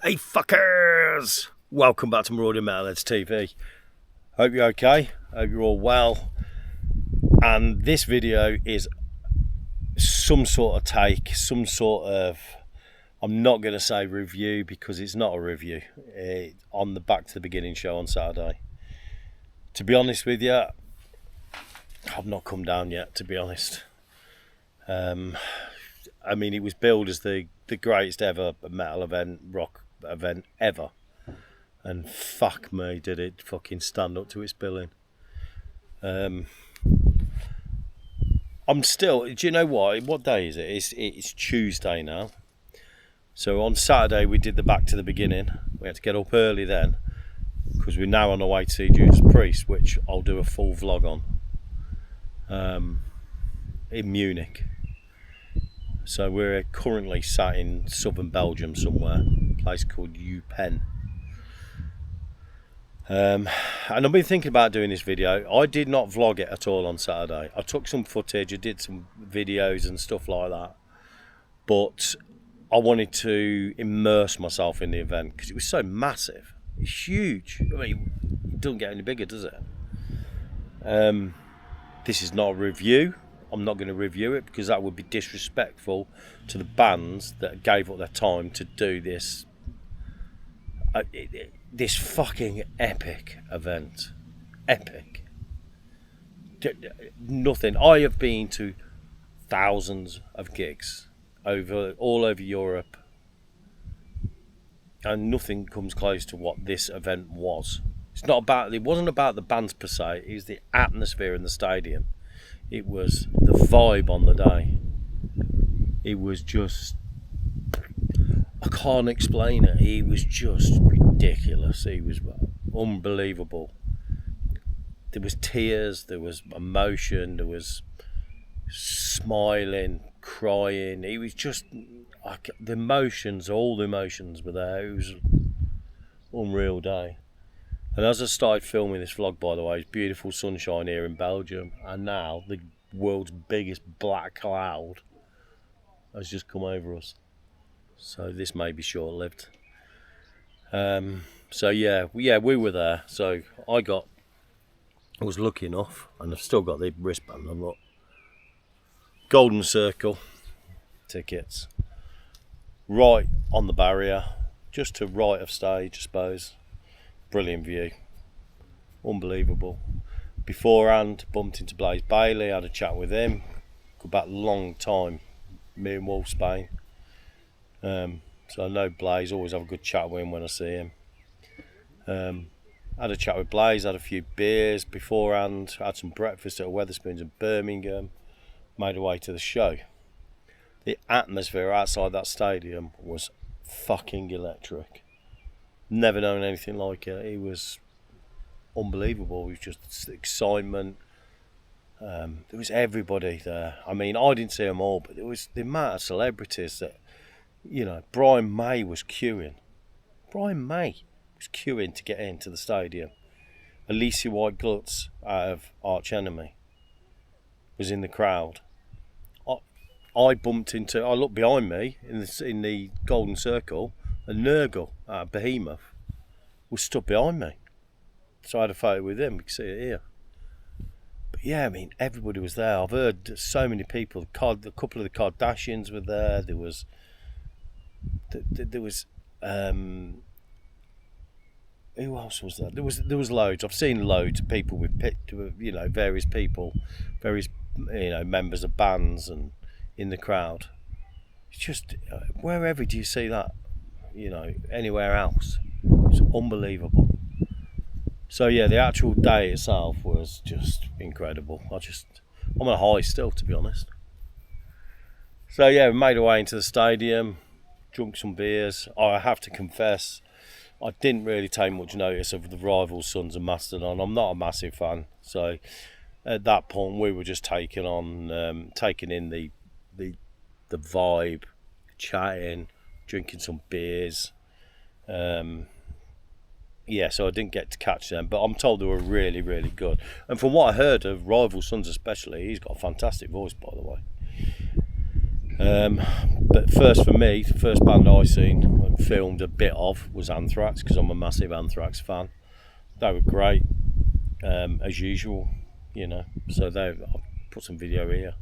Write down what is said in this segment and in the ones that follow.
Hey fuckers! Welcome back to Marauding Metalheads TV. Hope you're okay, hope you're all well. And this video is some sort of take, some sort of, I'm not going to say review because it's not a review, on the Back to the Beginning show on Saturday. To be honest with you, I've not come down yet, to be honest. I mean, it was billed as the greatest ever metal event, rock event ever, and fuck me, did it fucking stand up to its billing. I'm still, do you know what day is it? It's Tuesday now. So on Saturday we did the Back to the Beginning. We had to get up early then because we're now on our way to see Judas Priest, which I'll do a full vlog on, in Munich. So we're currently sat in southern Belgium somewhere, a place called Eupen. And I've been thinking about doing this video. I did not vlog it at all on Saturday. I took some footage, I did some videos and stuff like that. But I wanted to immerse myself in the event because it was so massive. It's huge. I mean, it doesn't get any bigger, does it? This is not a review. I'm not going to review it because that would be disrespectful to the bands that gave up their time to do this this fucking epic event. Epic. Nothing. I have been to thousands of gigs all over Europe, and nothing comes close to what this event was. It wasn't about the bands per se, it was the atmosphere in the stadium. It was the vibe on the day. It was just, I can't explain it. It was just ridiculous. It was unbelievable. There was tears, there was emotion, there was smiling, crying. It was just, the emotions, all the emotions were there. It was an unreal day. And as I started filming this vlog, by the way, it's beautiful sunshine here in Belgium, and now the world's biggest black cloud has just come over us. So this may be short-lived. So yeah, we were there. So I was lucky enough, and I've still got the wristband on. Look, Golden Circle tickets, right on the barrier, just to right of stage, I suppose. Brilliant view, unbelievable. Beforehand, bumped into Blaze Bailey, had a chat with him. Go back a long time, me and Wolf Spain. So I know Blaze, always have a good chat with him when I see him. Had a chat with Blaze, had a few beers beforehand, had some breakfast at Wetherspoons in Birmingham, made our way to the show. The atmosphere outside that stadium was fucking electric. Never known anything like it. It was unbelievable. It was just excitement. There was everybody there. I mean, I didn't see them all, but there was the amount of celebrities that, you know, Brian May was queuing. Brian May was queuing to get into the stadium. Alicia White Glutz out of Arch Enemy was in the crowd. I looked behind me in the Golden Circle, and Nurgle, Behemoth, was stood behind me. So I had a photo with him, you can see it here. But yeah, I mean, everybody was there. I've heard so many people, a couple of the Kardashians were there. There was who else was there? There was loads. I've seen loads of people with, you know, various people, various, you know, members of bands and in the crowd. It's just, wherever do you see that? You know, anywhere else. It's unbelievable. So yeah, the actual day itself was just incredible. I'm on a high still, to be honest. So yeah, we made our way into the stadium, drunk some beers. I have to confess, I didn't really take much notice of the rival Sons of Mastodon. I'm not a massive fan, so at that point we were just taking in the vibe, chatting, drinking some beers. Yeah, so I didn't get to catch them, but I'm told they were really, really good. And from what I heard of Rival Sons especially, he's got a fantastic voice, by the way. But first for me, the first band I seen and filmed a bit of was Anthrax, because I'm a massive Anthrax fan. They were great, as usual, you know. So I'll put some video here.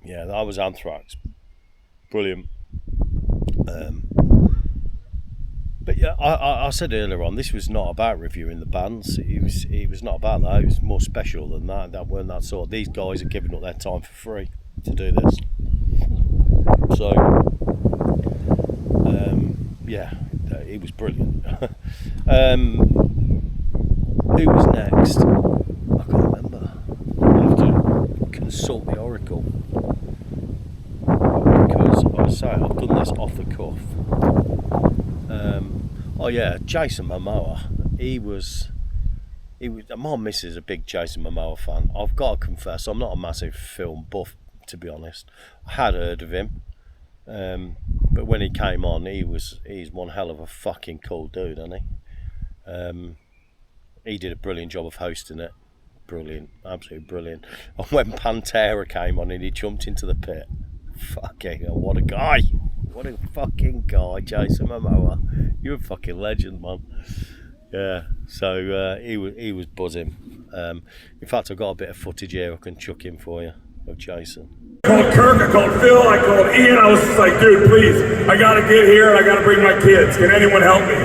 Yeah, that was Anthrax. Brilliant. But yeah, I said earlier on, this was not about reviewing the bands. It was not about that. It was more special than that. That weren't that sort. These guys are giving up their time for free to do this. So yeah, it was brilliant. Who was next? I can't remember. I'll have to consult the Oracle, because I was saying I've done this off the cuff. Oh yeah, Jason Momoa. He was. My missus is a big Jason Momoa fan. I've got to confess, I'm not a massive film buff, to be honest. I had heard of him, but when he came on, he's one hell of a fucking cool dude, isn't he? He did a brilliant job of hosting it. Brilliant, absolutely brilliant. And when Pantera came on and he jumped into the pit, fucking hell, what a guy! What a fucking guy, Jason Momoa. You're a fucking legend, man. Yeah, so he was buzzing. In fact, I've got a bit of footage here I can chuck in for you of Jason. I called Kirk, I called Phil, I called Ian. I was just like, dude, please, I gotta get here and I gotta bring my kids. Can anyone help me?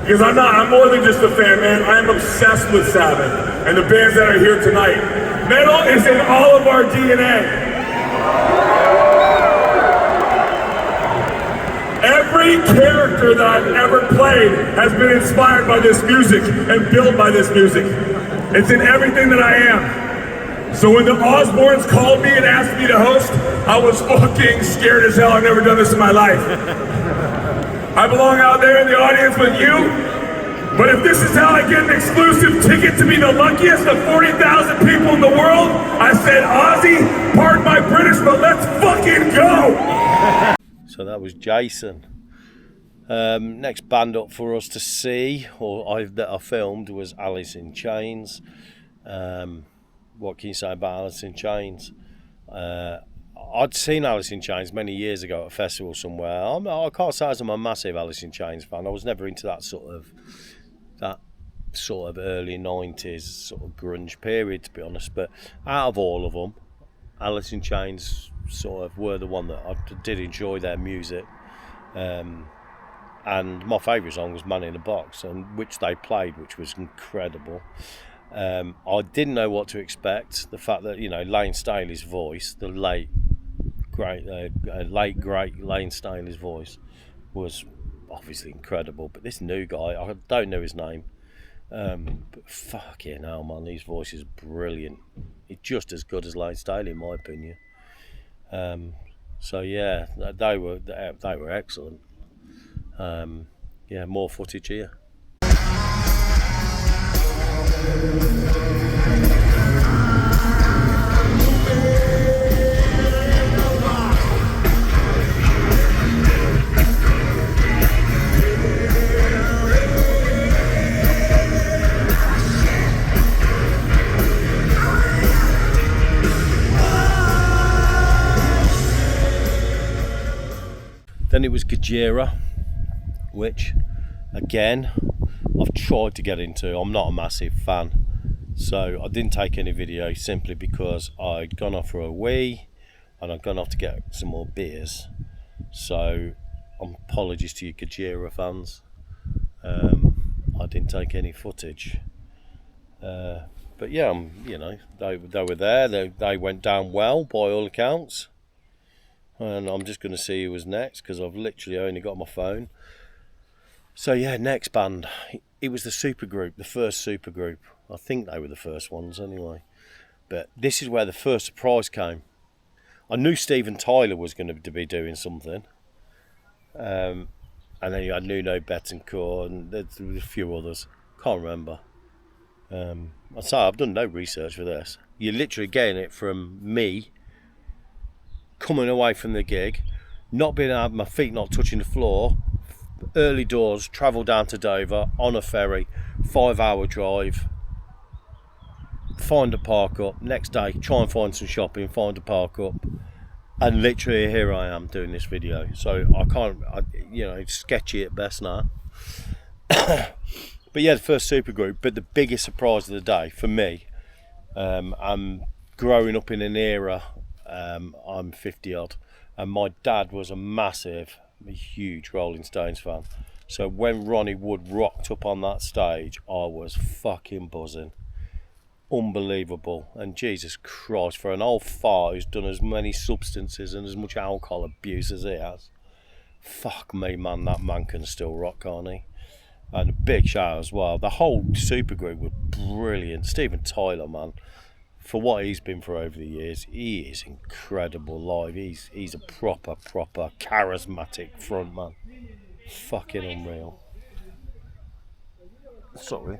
Because I'm more than just a fan, man. I'm obsessed with Sabbath and the bands that are here tonight. Metal is in all of our DNA. Every character that I've ever played has been inspired by this music and built by this music. It's in everything that I am. So when the Osbournes called me and asked me to host, I was fucking scared as hell. I've never done this in my life. I belong out there in the audience with you, but if this is how I get an exclusive ticket to be the luckiest of 40,000 people in the world, I said, Ozzy, pardon my British, but let's fucking go! So that was Jason. Next band up for us to see, that I filmed, was Alice in Chains. What can you say about Alice in Chains? I'd seen Alice in Chains many years ago at a festival somewhere. I can't say I'm a massive Alice in Chains fan. I was never into that sort of early 90s sort of grunge period, to be honest. But out of all of them, Alice in Chains sort of were the one that I did enjoy their music. And my favourite song was Man in a Box, and which they played, which was incredible. I didn't know what to expect. The fact that, you know, Lane Staley's voice, the late great Lane Staley's voice, was obviously incredible. But this new guy, I don't know his name, but fucking hell, man, his voice is brilliant. It's just as good as Lane Staley, in my opinion. So yeah, they were excellent. Yeah, more footage here. Then it was Gojira, which again I've tried to get into. I'm not a massive fan, so I didn't take any video simply because I'd gone off for a wee and I'd gone off to get some more beers. So apologies to you Gojira fans. I didn't take any footage, but yeah, you know, they were there. They went down well by all accounts. And I'm just going to see who was next, because I've literally only got my phone. So yeah, next band. It was the supergroup, the first supergroup. I think they were the first ones anyway. But this is where the first surprise came. I knew Steven Tyler was going to be doing something. And then you had Nuno Betancourt and there was a few others. Can't remember. I say I've done no research for this. You're literally getting it from me coming away from the gig, not being able, my feet not touching the floor, early doors, travel down to Dover on a ferry, 5-hour drive, find a park up, next day try and find some shopping, find a park up, and literally here I am doing this video. So I can't, you know, sketchy at best now. But yeah, the first supergroup. But the biggest surprise of the day for me, I'm growing up in an era, I'm 50 odd, and my dad was a huge Rolling Stones fan. So when Ronnie Wood rocked up on that stage, I was fucking buzzing. Unbelievable. And Jesus Christ, for an old fart who's done as many substances and as much alcohol abuse as he has, fuck me, man, that man can still rock, can't he? And a big shout out as well. The whole supergroup was brilliant. Steven Tyler, man, for what he's been for over the years, he is incredible live. He's a proper charismatic frontman. Fucking unreal. Sorry.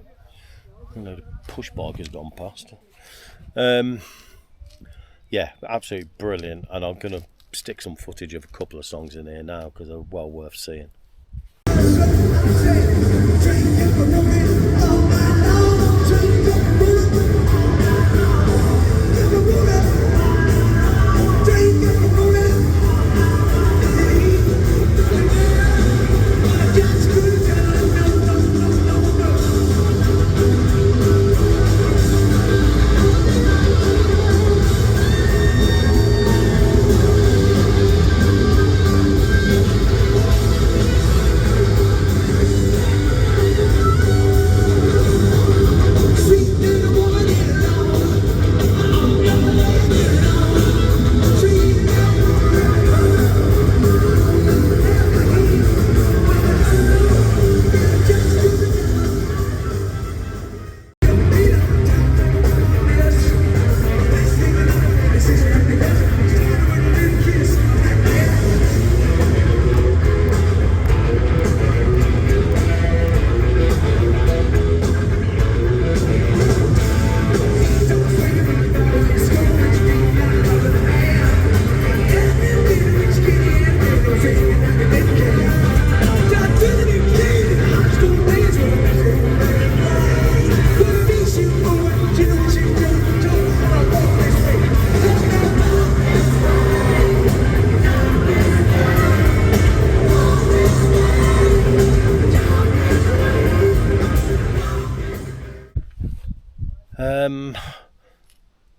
You know, the push bike has gone past. Yeah, absolutely brilliant. And I'm going to stick some footage of a couple of songs in here now because they're well worth seeing.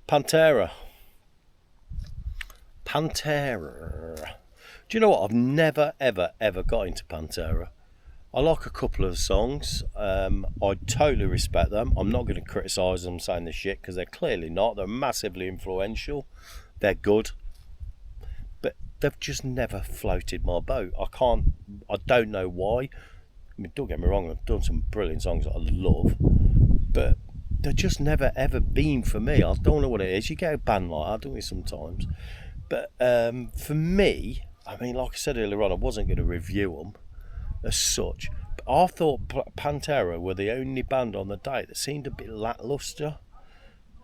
Pantera. Do you know what? I've never ever got into Pantera. I like a couple of songs. I totally respect them. I'm not going to criticise them saying they're shit because they're clearly not. They're massively influential. They're good. But they've just never floated my boat. I don't know why. I mean, don't get me wrong, I've done some brilliant songs that I love. But they've just never ever been for me. I don't know what it is. You get a band like that, don't you, sometimes? But for me, I mean, like I said earlier on, I wasn't going to review them as such. But I thought Pantera were the only band on the day that seemed a bit lacklustre.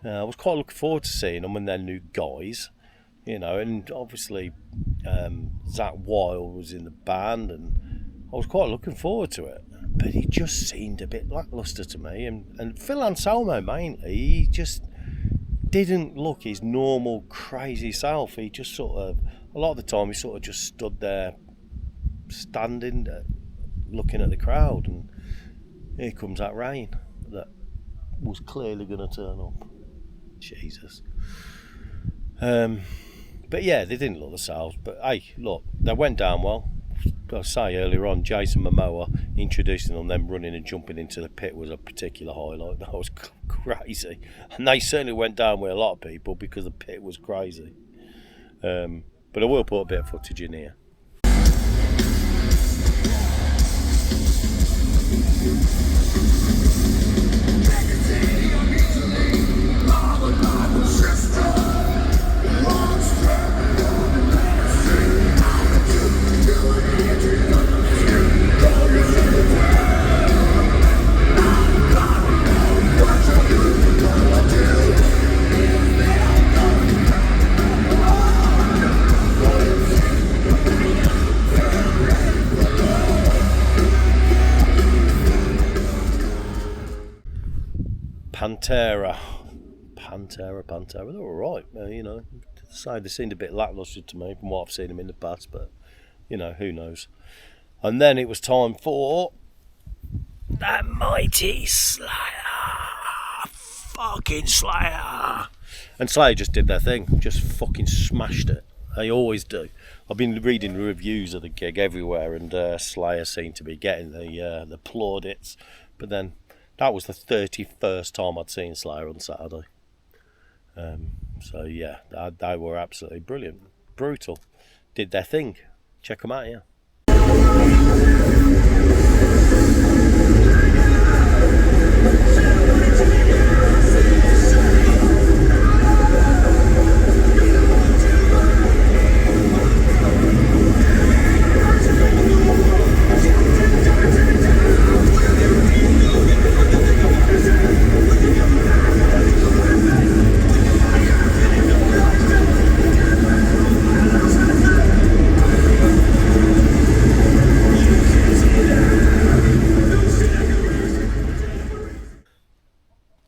I was quite looking forward to seeing them and their new guys, you know, and obviously Zakk Wylde was in the band and I was quite looking forward to it. But he just seemed a bit lacklustre to me. And Phil Anselmo mainly, he just didn't look his normal crazy self. He just sort of, a lot of the time, he sort of just stood there standing, looking at the crowd, and here comes that rain that was clearly going to turn up. Jesus. But yeah, they didn't look themselves. But hey, look, they went down well. I say earlier on, Jason Momoa introducing them running and jumping into the pit was a particular highlight. That was crazy, and they certainly went down with a lot of people because the pit was crazy. But I will put a bit of footage in here. Pantera. Pantera, they were alright, you know. So they seemed a bit lacklustre to me from what I've seen them in the past, but, you know, who knows. And then it was time for that mighty Slayer. Fucking Slayer. And Slayer just did their thing, just fucking smashed it. They always do. I've been reading the reviews of the gig everywhere, and Slayer seemed to be getting the plaudits. But then that was the 31st time I'd seen Slayer on Saturday. So yeah, they were absolutely brilliant, brutal, did their thing. Check them out, yeah.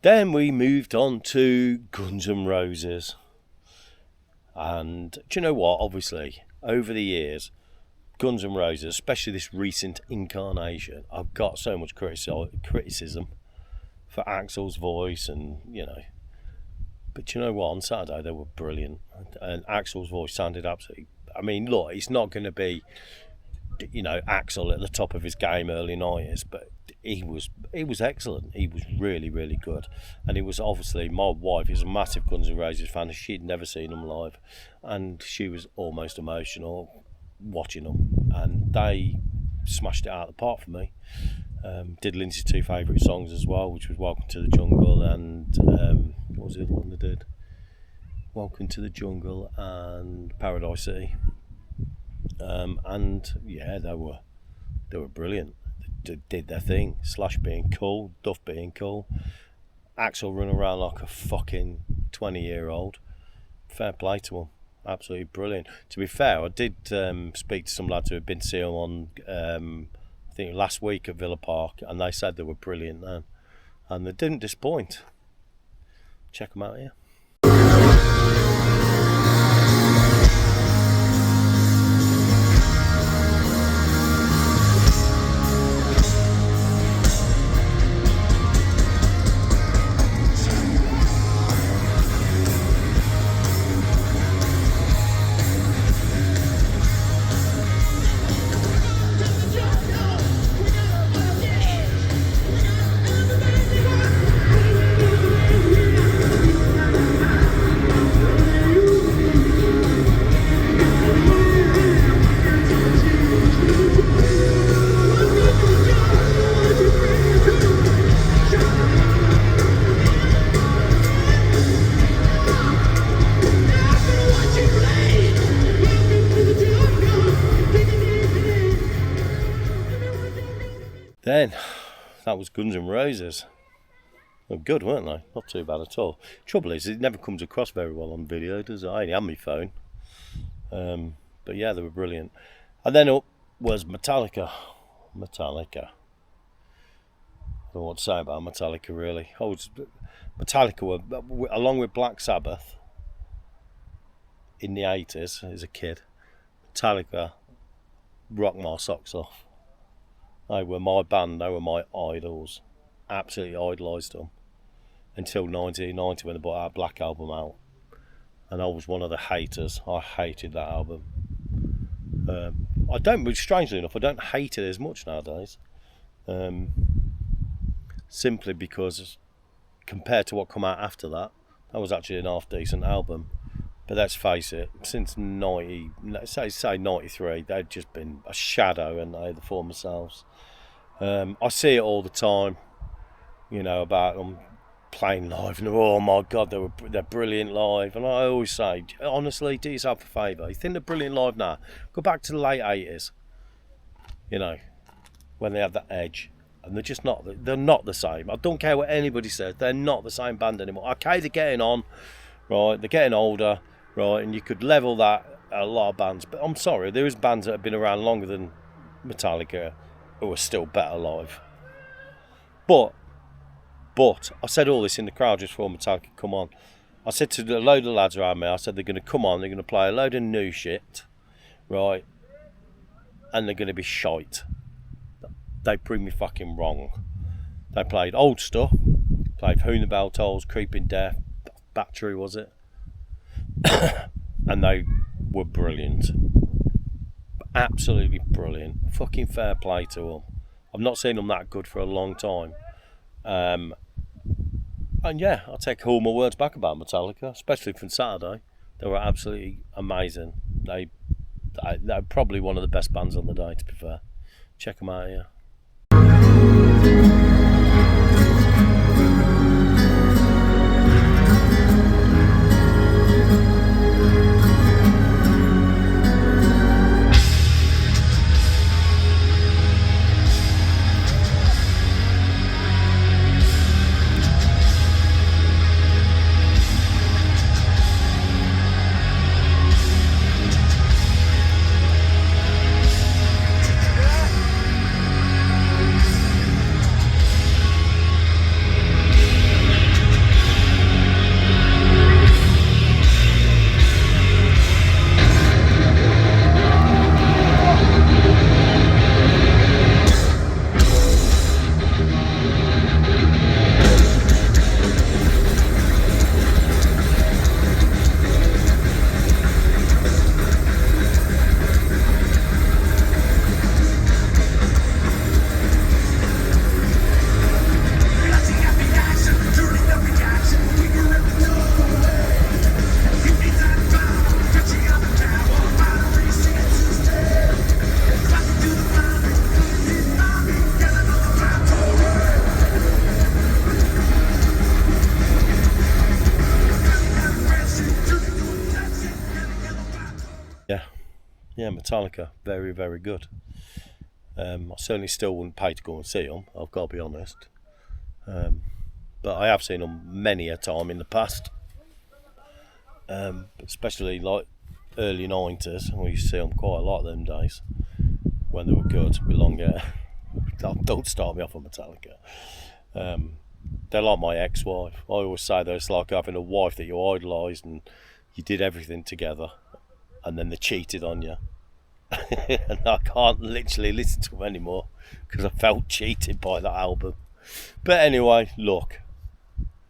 Then we moved on to Guns N' Roses. And do you know what? Obviously, over the years, Guns N' Roses, especially this recent incarnation, I've got so much criticism for Axl's voice and, you know. But you know what? On Saturday, they were brilliant. And Axl's voice sounded absolutely... I mean, look, it's not going to be, you know, Axl at the top of his game early 90s, but he was excellent. He was really, really good. And he was obviously, my wife is a massive Guns N' Roses fan. She'd never seen them live, and she was almost emotional watching them. And they smashed it out of the park for me. Did Lindsay's two favourite songs as well, which was Welcome to the Jungle and what was the other one they did? Welcome to the Jungle and Paradise City. And yeah, they were brilliant. They did their thing. Slash being cool, Duff being cool, Axl running around like a fucking 20-year-old. Fair play to them. Absolutely brilliant. To be fair, I did speak to some lads who had been to see them on I think last week at Villa Park, and they said they were brilliant then, and they didn't disappoint. Check them out here. Then, that was Guns N' Roses. They were good, weren't they? Not too bad at all. Trouble is, it never comes across very well on video, does it? I only have my phone. But yeah, they were brilliant. And then up was Metallica. I don't know what to say about Metallica, really. Metallica were, along with Black Sabbath, in the 80s, as a kid, Metallica rocked my socks off. They were my band, they were my idols. Absolutely idolised them. Until 1990 when they brought our Black album out. And I was one of the haters. I hated that album. Strangely enough, I don't hate it as much nowadays. Simply because compared to what come out after that, that was actually an half decent album. But let's face it, since 93, they'd just been a shadow, and they, the former selves. I see it all the time, you know, about them playing live, and oh my God, they're brilliant live. And I always say, honestly, do yourself a favour. You think they're brilliant live now? Go back to the late 80s, you know, when they had that edge. And they're just not. They're not the same. I don't care what anybody says. They're not the same band anymore. Okay, they're getting on, right? They're getting older. Right, and you could level that at a lot of bands, but I'm sorry, there is bands that have been around longer than Metallica who are still better live. But But I said all this in the crowd just before Metallica come on. I said to a load of lads around me, I said they're going to come on, they're going to play a load of new shit, right, and they're going to be shite. They proved me fucking wrong. They played old stuff, played Who the Bell Tolls, Creeping Death, Battery was it, and they were brilliant. Absolutely brilliant. Fucking fair play to them. I've not seen them that good for a long time. And yeah, I'll take all my words back about Metallica, especially from Saturday. They were absolutely amazing. They're probably one of the best bands on the day, to be fair. Check them out here. Yeah, Metallica, very, very good. I certainly still wouldn't pay to go and see them, I've got to be honest. But I have seen them many a time in the past. Especially like early 90s, we used to see them quite a lot them days when they were good, with long hair. Don't start me off on Metallica. They're like my ex-wife. I always say that it's like having a wife that you idolised and you did everything together, and then they cheated on you. And I can't literally listen to them anymore because I felt cheated by that album. But anyway, look,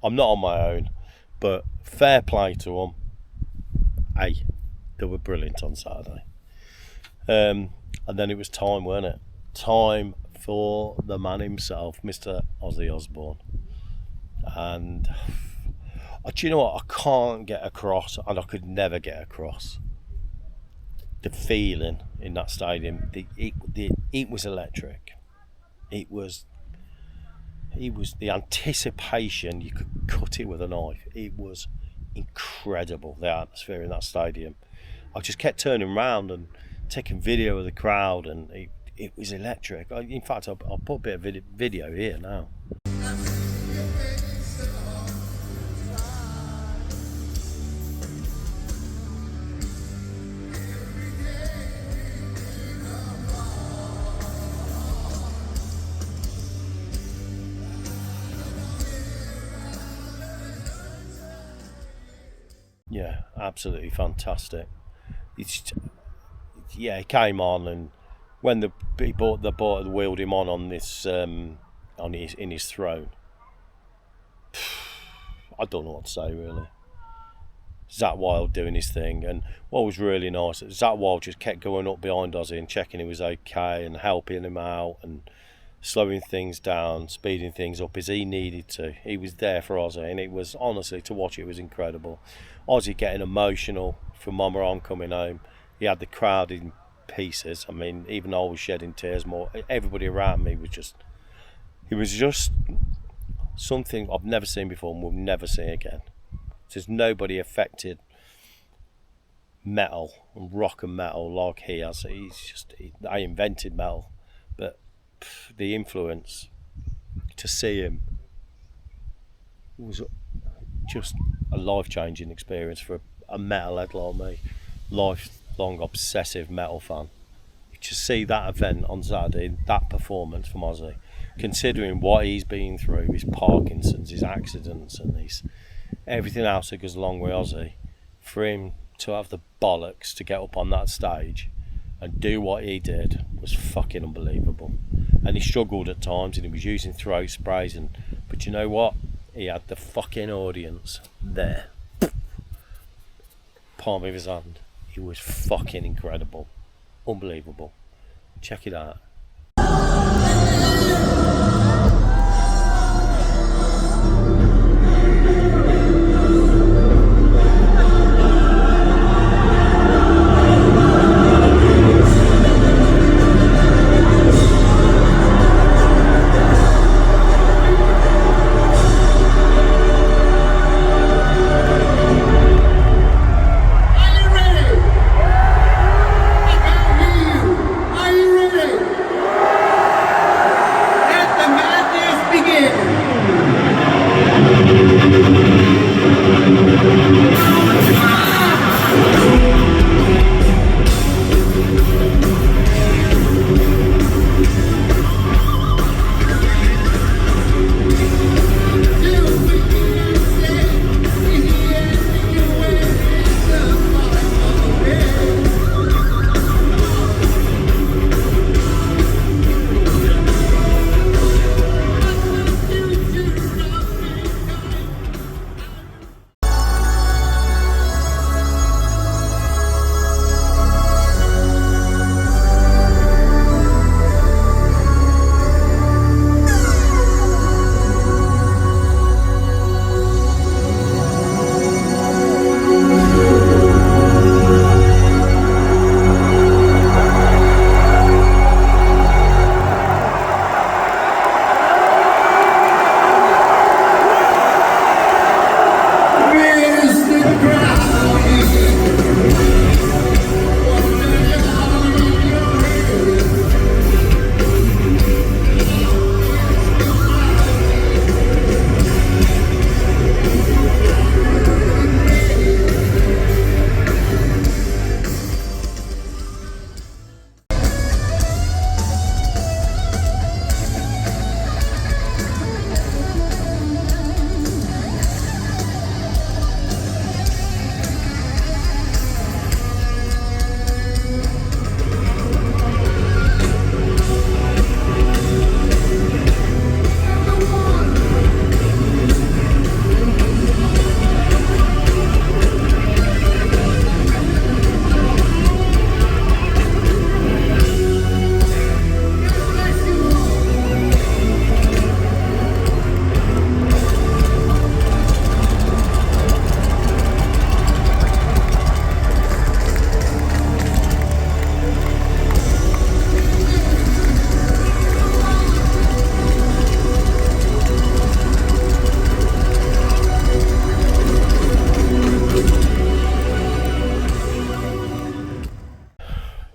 I'm not on my own, but fair play to them. Hey, they were brilliant on Saturday. And then it was time, weren't it? Time for the man himself, Mr. Ozzy Osbourne. And do you know what? I can't get across, and I could never get across, the feeling in that stadium. It was electric. It was the anticipation. You could cut it with a knife. It was incredible, the atmosphere in that stadium. I just kept turning around and taking video of the crowd, and it was electric. In fact, I'll put a bit of video here now. Yeah, absolutely fantastic. He came on, and when the wheeled him on this in his throne, I don't know what to say really. Zakk Wylde doing his thing, and what was really nice, Zakk Wylde just kept going up behind Ozzy and checking he was okay and helping him out and slowing things down, speeding things up as he needed to. He was there for Ozzy, and it was, honestly, to watch it was incredible. Ozzy getting emotional from Mama on coming home. He had the crowd in pieces. I mean, even though I was shedding tears more, everybody around me was just, it was just something I've never seen before and will never see again. There's nobody affected metal and rock and metal like he has. I invented metal, but the influence, to see him was just a life-changing experience for a metalhead like me, lifelong obsessive metal fan. To see that event on Saturday, that performance from Ozzy, considering what he's been through, his Parkinson's, his accidents, and his everything else that goes along with Ozzy, for him to have the bollocks to get up on that stage and do what he did was fucking unbelievable. And he struggled at times, and he was using throat sprays, but you know what? He had the fucking audience there. Palm of his hand. He was fucking incredible. Unbelievable. Check it out.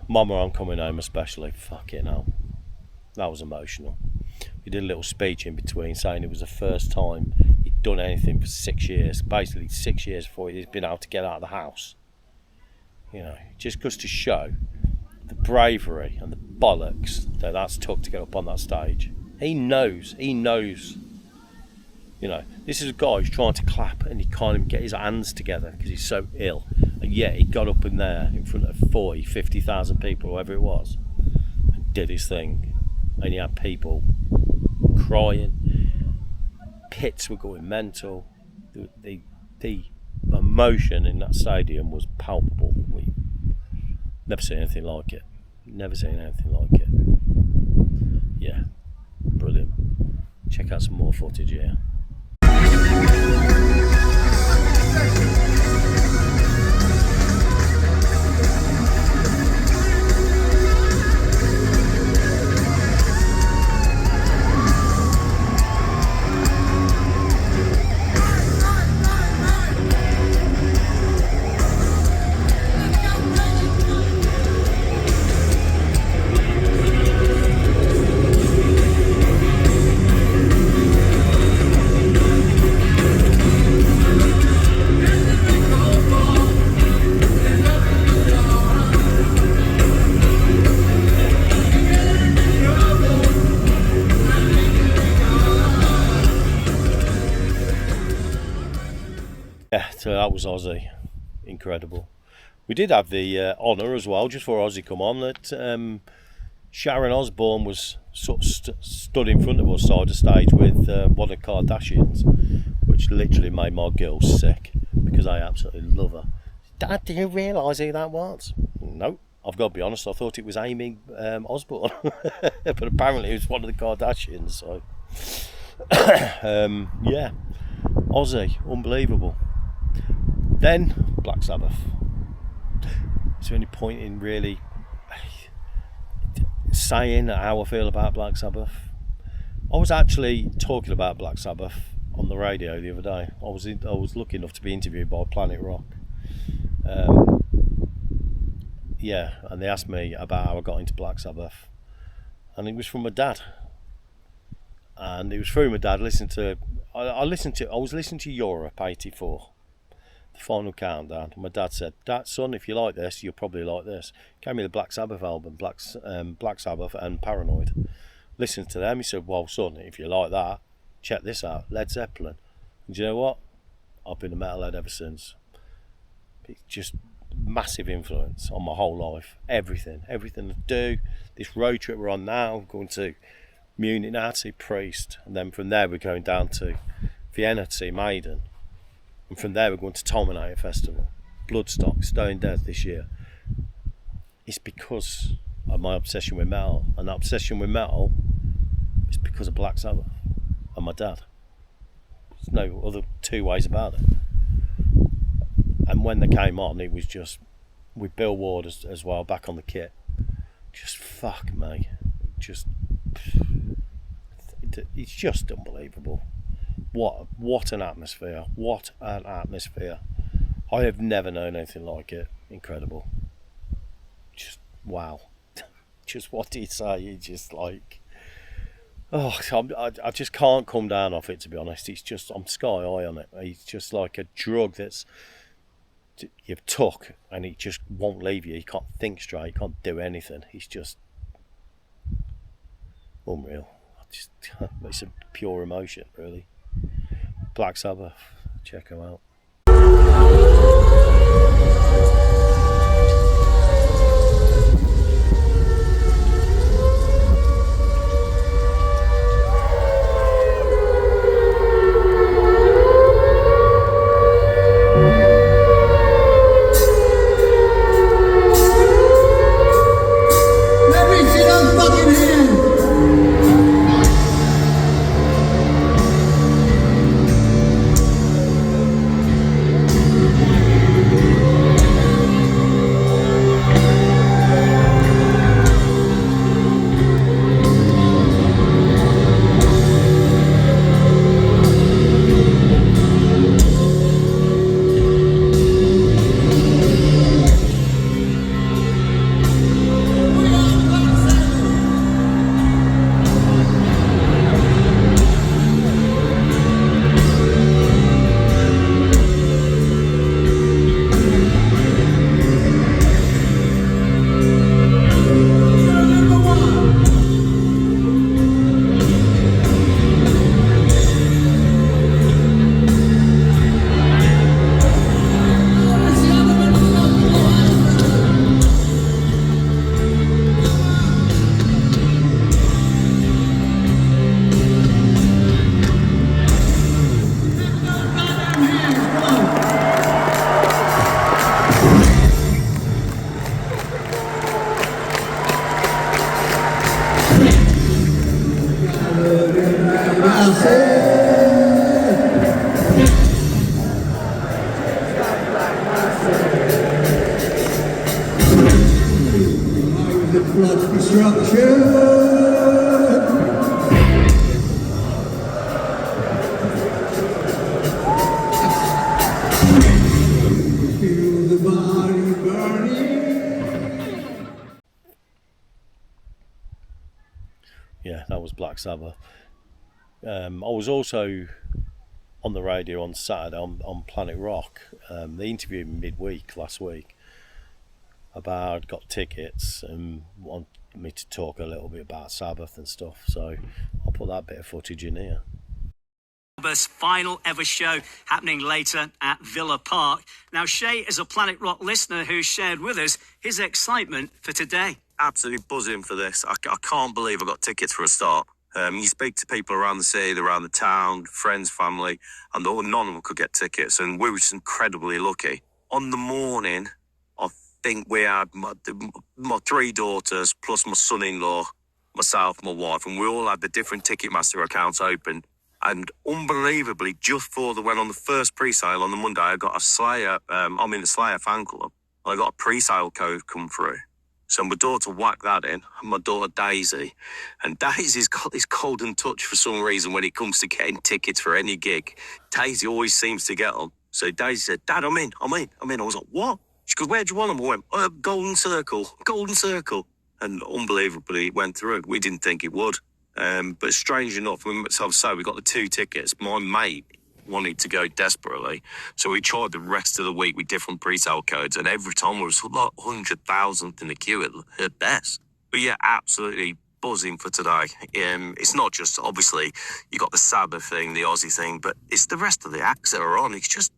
Mama, I'm coming home especially, fucking hell. That was emotional. He did a little speech in between saying it was the first time he'd done anything for 6 years. Basically 6 years before he'd been able to get out of the house. You know, it just goes to show the bravery and the bollocks that's took to get up on that stage. He knows. You know, this is a guy who's trying to clap and he can't even get his hands together because he's so ill. And yet he got up in there in front of 40, 50,000 people, whoever it was, and did his thing. And he had people crying, pits were going mental. The emotion in that stadium was palpable. We never seen anything like it. Yeah, brilliant. Check out some more footage here. So that was Ozzy. Incredible. We did have the honour as well, just before Ozzy come on, that Sharon Osbourne was sort of stood in front of us side of stage with one of the Kardashians, which literally made my girl sick because I absolutely love her. Dad, do you realise who that was? No, I've got to be honest, I thought it was Amy Osbourne, but apparently it was one of the Kardashians. So yeah, Ozzy, unbelievable. Then Black Sabbath. Is there any point in really saying how I feel about Black Sabbath? I was actually talking about Black Sabbath on the radio the other day. I was lucky enough to be interviewed by Planet Rock. Yeah, and they asked me about how I got into Black Sabbath, and it was from my dad. And it was through my dad. I was listening to Europe '84. The Final Countdown. And my dad said, son, if you like this, you'll probably like this. Gave me the Black Sabbath album, Black Sabbath and Paranoid. Listened to them. He said, well, son, if you like that, check this out, Led Zeppelin. And do you know what? I've been a metalhead ever since. It's just massive influence on my whole life. Everything I do. This road trip we're on now, going to Munich now to see Priest. And then from there we're going down to Vienna to see Maiden. And from there we're going to Terminator Festival, Bloodstock, Stone Dead this year. It's because of my obsession with metal, and that obsession with metal is because of Black Sabbath and my dad. There's no other two ways about it. And when they came on, it was just, with Bill Ward as well, back on the kit, just fuck me, it's just unbelievable. What an atmosphere. What an atmosphere. I have never known anything like it. Incredible. Just wow. Just what do you say? It's just like, oh, I just can't come down off it, to be honest. It's just, I'm sky high on it. It's just like a drug that's you've took and it just won't leave you. You can't think straight. You can't do anything. It's just unreal. It's a pure emotion, really. Black Sabbath, check them out. Let me see those fucking hands. Yeah, that was Black Sabbath. I was also on the radio on Saturday on Planet Rock. They interviewed me midweek last week about got tickets and want me to talk a little bit about Sabbath and stuff. So I'll put that bit of footage in here. Sabbath's final ever show happening later at Villa Park. Now, Shay is a Planet Rock listener who shared with us his excitement for today. Absolutely buzzing for this. I can't believe I got tickets for a start. You speak to people around the city, around the town, friends, family, and none of them could get tickets, and we were just incredibly lucky. On the morning, I think we had my 3 daughters, plus my son-in-law, myself, my wife, and we all had the different Ticketmaster accounts open. And unbelievably, just before they went on the first pre-sale on the Monday, I got a Slayer, I'm in the Slayer fan club, I got a pre-sale code come through. So my daughter whacked that in, and my daughter Daisy. And Daisy's got this golden touch for some reason when it comes to getting tickets for any gig. Daisy always seems to get them. So Daisy said, "Dad, I'm in. I was like, "What?" She goes, "Where do you want them?" I went, Golden Circle. And unbelievably, it went through. We didn't think it would. But strange enough, we got the 2 tickets. My mate wanted to go desperately, so we tried the rest of the week with different pre-sale codes, and every time we was like 100,000th in the queue at best. But yeah, absolutely buzzing for today. It's not just, obviously, you got the Sabbath thing, the Ozzy thing, but it's the rest of the acts that are on. It's just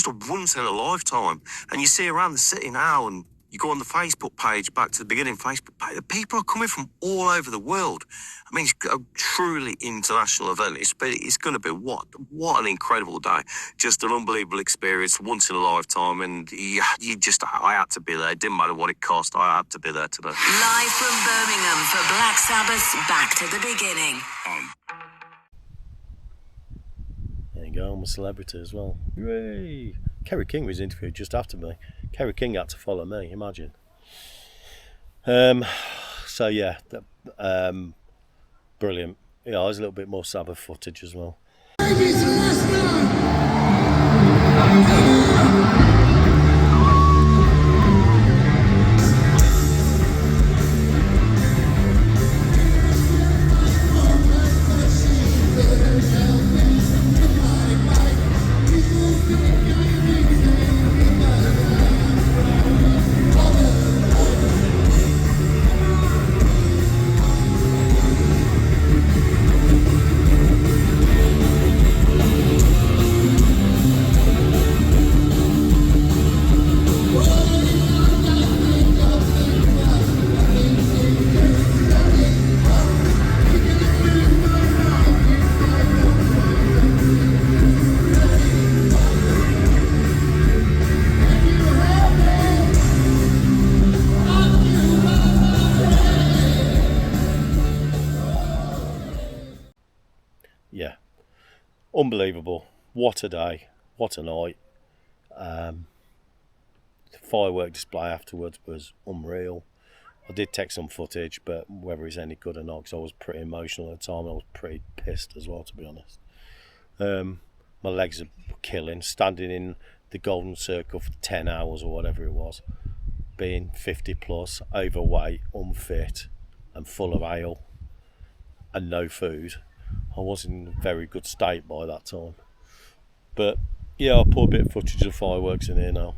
a once in a lifetime. And you see around the city now, and you go on the Facebook page, back to the beginning Facebook page, the people are coming from all over the world. I mean, it's a truly international event. It's going to be what an incredible day. Just an unbelievable experience, once in a lifetime. And I had to be there. It didn't matter what it cost. I had to be there today. Live from Birmingham for Black Sabbath's Back to the Beginning. There you go, I'm a celebrity as well. Hooray! Kerry King was interviewed just after me. Kerry King had to follow me, imagine. So yeah, brilliant. Yeah, there's a little bit more Sabbath footage as well. Yeah, unbelievable. What a day, what a night. The firework display afterwards was unreal. I did take some footage, but whether it's any good or not, because I was pretty emotional at the time. I was pretty pissed as well, to be honest. My legs are killing, standing in the Golden Circle for 10 hours or whatever it was, being 50 plus, overweight, unfit and full of ale and no food. I was in a very good state by that time. But yeah, I'll put a bit of footage of fireworks in here now.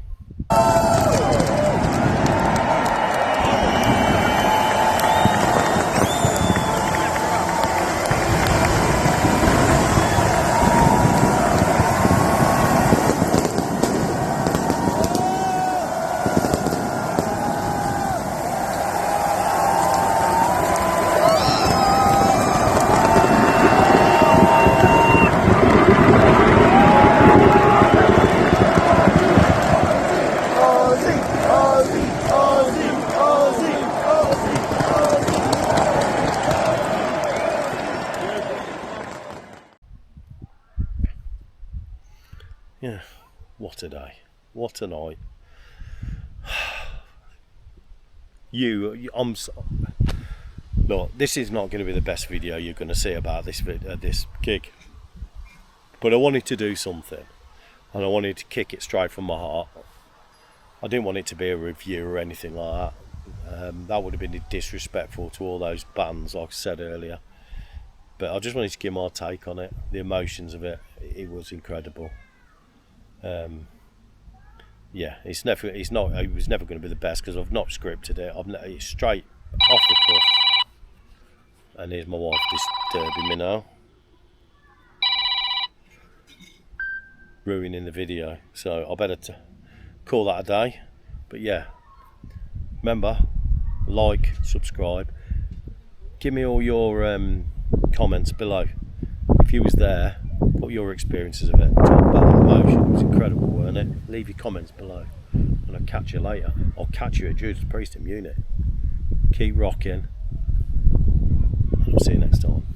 Yeah, what a day, what a night. Look, this is not going to be the best video you're going to see about this gig, but I wanted to do something, and I wanted to kick it straight from my heart. I didn't want it to be a review or anything like that. That would have been disrespectful to all those bands, like I said earlier. But I just wanted to give my take on it, the emotions of it. It was incredible. Yeah, it was never going to be the best because I've not scripted it. It's straight off the cuff. And here's my wife disturbing me now. ruining the video. So I better call that a day. But yeah, remember, like, subscribe, give me all your comments below. If you was there, put your experiences of it. Talk about that emotion. It was incredible, weren't it? Leave your comments below, and I'll catch you later. I'll catch you at Judas Priest in Munich. Keep rocking, and I'll see you next time.